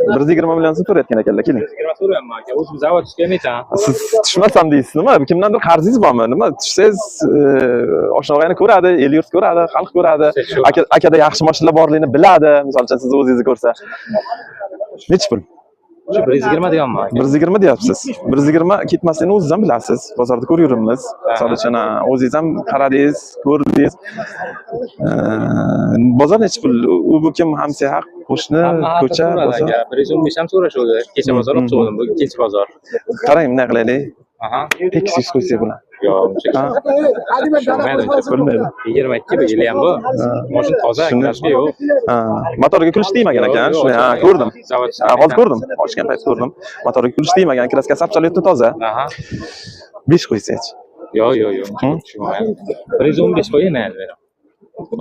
120 million so'm to'layotgan ekanlar. Keling. 120 so'rayapman aka. O'zim zavod tushganman. Siz tushmasam deysiz, nima? Kimdandir qarzingiz bormi? Nima? Tushsangiz oshna-og'ayni ko'radi, el yurt ko'radi, xalq ko'radi. Akada yaxshi mashinalar borligini biladi. Misol uchun siz o'zingizni ko'rsa. Nech pul? Shu 120 deganman aka. 120 deyapsiz. 120 ketmasligini o'zingiz ham bilasiz. Bozorda ko'rib yuribmiz. Misol uchun o'zingiz ham qaradingiz, ko'rdingiz. Bozor nech pul? U bu kim? Hamsiya, qo'shni, ko'cha, bozor. 115 ham so'rashuvdi. Kecha bozor olib chiqdim. Bu ikkinchi bozor. Qarang, bunday qilaylik. Aha. Tekis qo'ysak bo'ladi. Yo'q, Bilmaydi. 22 bu yili ham bu. Mashina toza, krashka yo'q. Motorga kulish tegmagan ekan. Shuni ko'rdim. Hozir ko'rdim. Ochgan payt ko'rdim. Motorga kulish tegmagan, kraskasi absolyutni toza. Aha. 5 qo'ysak-chi. Yo'q. 115 qo'ymaydi.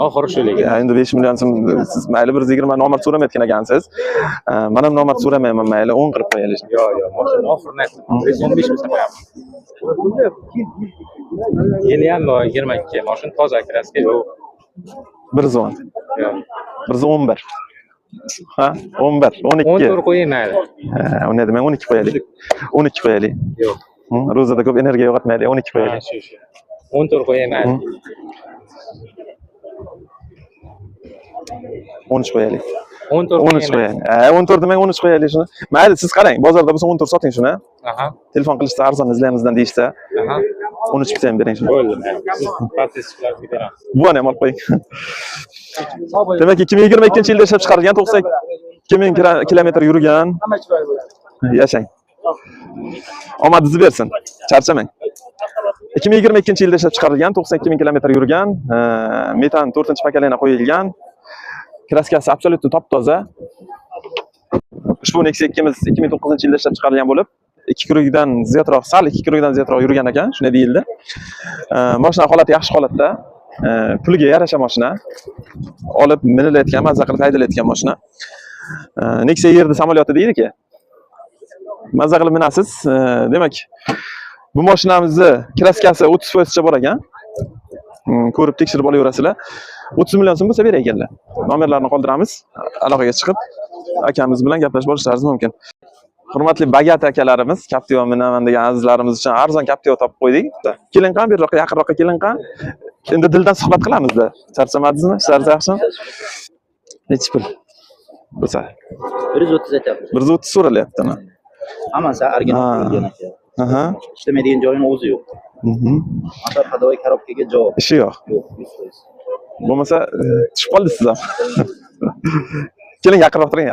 Oxiri shu lekin. Endi 5 million so'm siz mayli 120 nomard so'ramayotgan ekansiz. Men ham nomard so'ramayman, mayli 10 qilib qo'yaylik. Yo'q, mashina oxirini aytdim. 115 bo'lsa qo'yaman. Yili ham 22, mashina toza, kraska yo'q. 110. Yo'q. 111. Ha, 11, 12. 14 qo'ymaydi. Uni men 12 qo'yaylik. 12 qo'yaylik. Yo'q. Ro'zada ko'p energiya yo'qotmaylik, 12 qo'yaylik. Shu. 14 qo'ymaydi. 13 qo'yaylik. 14 qo'yaylik. 14 demang 13 qo'yaylik shuni. Mayli, siz qarang, bozorda bo'lsa 14 soting shuni. Aha. Telefon qilishsa arzon izlaymizdan deyishsa. Aha. 13 bitsa ham bering shuni. Bo'ldi. Patislarga beraman. Bu ham olib qo'ying. Demak, 2022-yilda ishlab chiqarilgan 92 ming kilometr yurgan. Yashang. Omadingizni bersin. Charchamang. 2022-yilda ishlab chiqarilgan 92 ming kilometr yurgan, metan 4-pakalina qo'yilgan. Kraskasi absolyutni top-toza. Ushbu Nexia 2miz 2009-yilda ishlab chiqarilgan bo'lib, 2 kurugdan ziyodroq, sal 2 kurugdan ziyodroq yurgan ekan, shunday deyildi. Mashina holati yaxshi holatda. Puliga yarasha mashina. Olib minilayotgan, mazza qilib haydalayotgan mashina. Nexia yerda samolyoti deydi-ki. Mazza qilib minasiz. Demak, bu mashinamizni kraskasi 30% cha bor ekan. Ko'rib tekshirib olaverasizlar. 30 million so'm bo'lsa beray ekanlar. Nomerlarni qoldiramiz. Aloqaga chiqib akamiz bilan gaplashib olishlaringiz mumkin. Hurmatli Bagat akalarimiz, Captiva minaman degan azizlarimiz uchun arzon Captiva topib qo'ydik. Keling qan, bu yoqqa yaqinroqqa keling qan. Endi dildan suhbat qilamiz-da. Charchamadingizmi? Ishlaringiz yaxshimi? Nech pul? Bo'lsa 130 aytyapmiz. 130 so'ralyaptimi? Hammasi original bo'lgan aka. Aha. Ishlamaydigan joyini o'zi yo'q. Motor hadovoy korobkaga javob. Ishi yo'q. Yo'q, 100%. Bo'lmasa tushib qoldingiz siz ham. Keling yaqinroq turing,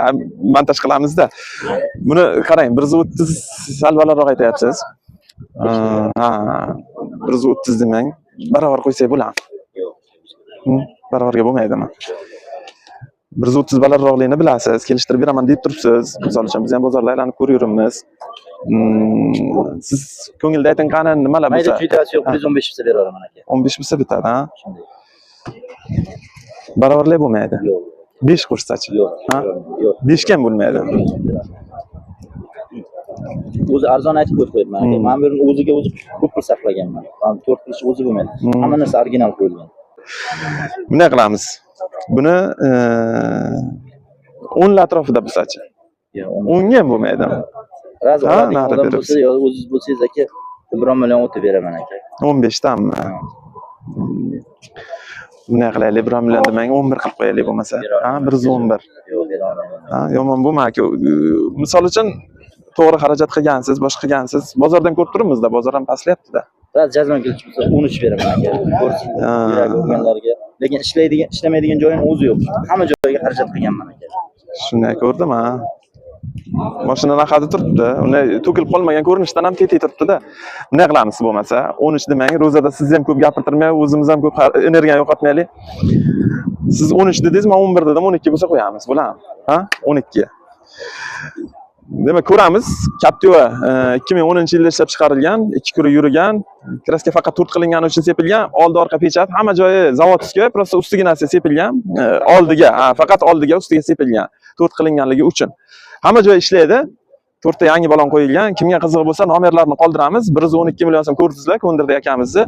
montaj qilamiz-da. Buni qarang, 130 sal balandroq aytayapsiz. Ha, 130 demang, barobar qo'ysak bo'ladi. Yo'q. Barobarga bo'lmaydimi? 130 balandroqligini bilasiz, kelishtirib beraman deb turibsiz. Misol uchun biz ham bozorda aylanib ko'rayapmiz. Siz ko'ngilda ayting qani nimalar bo'lsa. Mayda chuytasi yo'q, 115 bo'lsa beraveraman aka. 15 bo'lsa bitadi, ha? Barobarlik bo'lmaydi. Yo'q. 5 qo'shsachi. Yo'q. Ha? Yo'q. 5 ham bo'lmaydi. O'zi arzon aytib qo'yibman aka. Men bu o'ziga o'zi ko'p pul sarflaganman. 4 pul o'zi bo'lmaydi. Hamma narsa original qo'yilgan. Bunday qilamiz. Buni 10 atrofida bo'lsachi. Yo'q, 10 ham bo'lmaydi. Razor bo'lsa, o'zingiz bo'lsangiz aka, 1 million o'tib beraman aka. 15 danmi? Bunday qilaylik, 1 million demang, 11 qilib qo'yaylik bo'lmasa. Ha, 111. Yo'q, bera olmayman. Ha, yomon bo'lma-ku. Misol uchun to'g'ri xarajat qilgansiz, boshqa qilgansiz. Bozordan ko'rib turibmiz-da, bozor ham pastlayapti-da. Biraz jazman kelib chiqsa 13 beraman aka. Ko'rganlarga. Lekin ishlamaydigan joyini o'zi yo'q. Hamma joyga xarajat qilganman aka. Shunday ko'rdim, ha. Mashina narxida turibdi. Uni to'kilib qolmagan ko'rinishdan ham tetik turibdi-da. Bunday qilamiz bo'lmasa, 13 demang, ro'zada siz ham ko'p gapirtirmay, o'zimiz ham ko'p energiya yo'qotmaylik. Siz 13 dedingiz, men 11 dedim, 12 bo'lsa qo'yamiz, bo'ladimi? Ha? 12. Demak, ko'ramiz. Captiva 2010-yilda ishlab chiqarilgan, 2 kun yurgan, kraska faqat to'rt qilingani uchun sepilgan, oldi orqa pechat, hamma joyi zavodskiy, просто ustiga narsa sepilgan, oldiga, faqat oldiga, ustiga sepilgan, to'rt qilinganligi uchun. Hamma joy ishlaydi. 4 ta yangi balon qo'yilgan. Kimga qiziq bo'lsa, nomerlarni qoldiramiz. 112 million so'm ko'rsizlar, ko'ndirdi akamizni.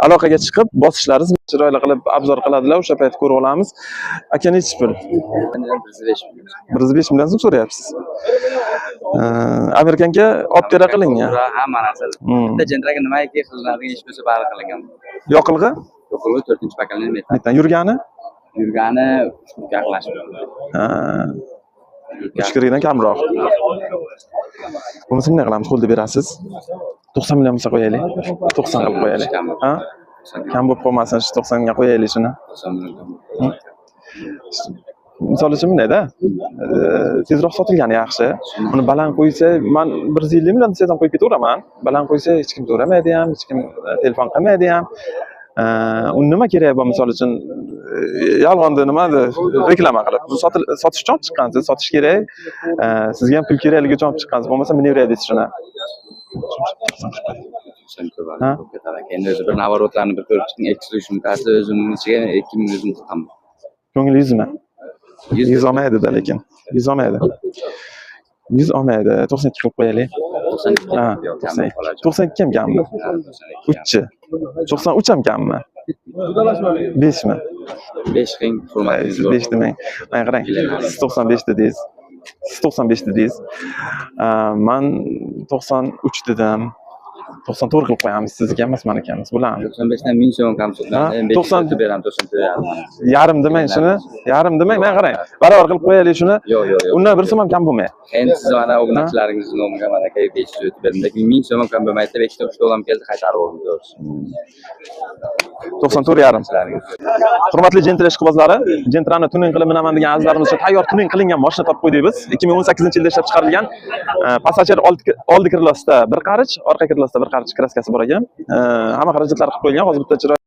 Aloqaga chiqib, bosishlaringiz chiroyli qilib obzor qiladilar. O'sha payt ko'rib olamiz. Aka nechi pul? 105 million so'm so'rayapsiz. Amerikanga olib bera qilingan. Hamma narsa. Bitta jentraga nimaiki xizmatga ish bo'lsa bari qilingan. Yoqilg'i? Yo'qoldi 4-pakalni metan. Metan yurgani? Yurgani yaqinlashib. 3 kirdan kamroq. Bunisini nima qilamiz? Qo'lda berasiz. 90 million bo'lsa qo'yaylik. 90 qilib qo'yaylik. Ha? Kam bo'lib qolmasin, 90 ga qo'yaylik shuni. 90 million. Misol uchun bundayda, tezroq sotilgani yaxshi. Uni baland qo'ysa, men 150 million desam qo'yib ketaveraman. Baland qo'ysa hech kim so'ramaydi ham, hech kim telefon qilmaydi ham. Uni nima kerak bu misol uchun yolg'onda nimada reklama qilib, bu sotish uchun chiqqansiz, sotish kerak. Sizga ham pul kerakligi uchun chiqqansiz, bo'lmasa minaveraverasiz shuni. Ha? Endi o'zi bir navorotlarni bir ko'rib chiqing, eksklyuziv mutasi o'zimning ichiga 2 ming o'zim tutaman. Ko'ngli 100 mi? 100 olmaydi-da lekin. 100 olmaydi. 100 olmaydi. 92 qilib qo'yaylik. 92. Ha, 92 ham kammi? 3chi. 93 ham kammi? 5 mi? 5 qiyin hurmatingiz bor. 5 demang. Mana qarang. Siz 95 dedingiz. Siz 95 dedingiz. Men 93 dedim. 94 qilib qo'yamiz. Sizga emas, meniki bularni. 95 dan 1000 so'm kam so'rayman. 90 beraman, 90 beraman. Yarim demang shuni. Yarim demang, mana qarang. Barobar qilib qo'yaylik shuni. Yo'q. Undan bir so'm ham kam bo'lmaydi. Endi siz mana obunachilaringizni nomiga mana aka 500 o'tib berdim. Lekin 1000 so'm ham kam bo'lmaydi. 5 ta 3 dollar keldi, qaytarib oldim. 94 yarim. Hurmatli Gentra ishqibozlari, Gentrani tuning qilib minaman degan azizlarimiz uchun tayyor tuning qilingan mashina topib qo'ydik biz. 2018-yilda ishlab chiqarilgan. Passajir oldi krilasida bir qarich, orqa krilasida bir qarich kraskasi bor ekan. Hamma xarajatlar qilib qo'yilgan. Hozir bitta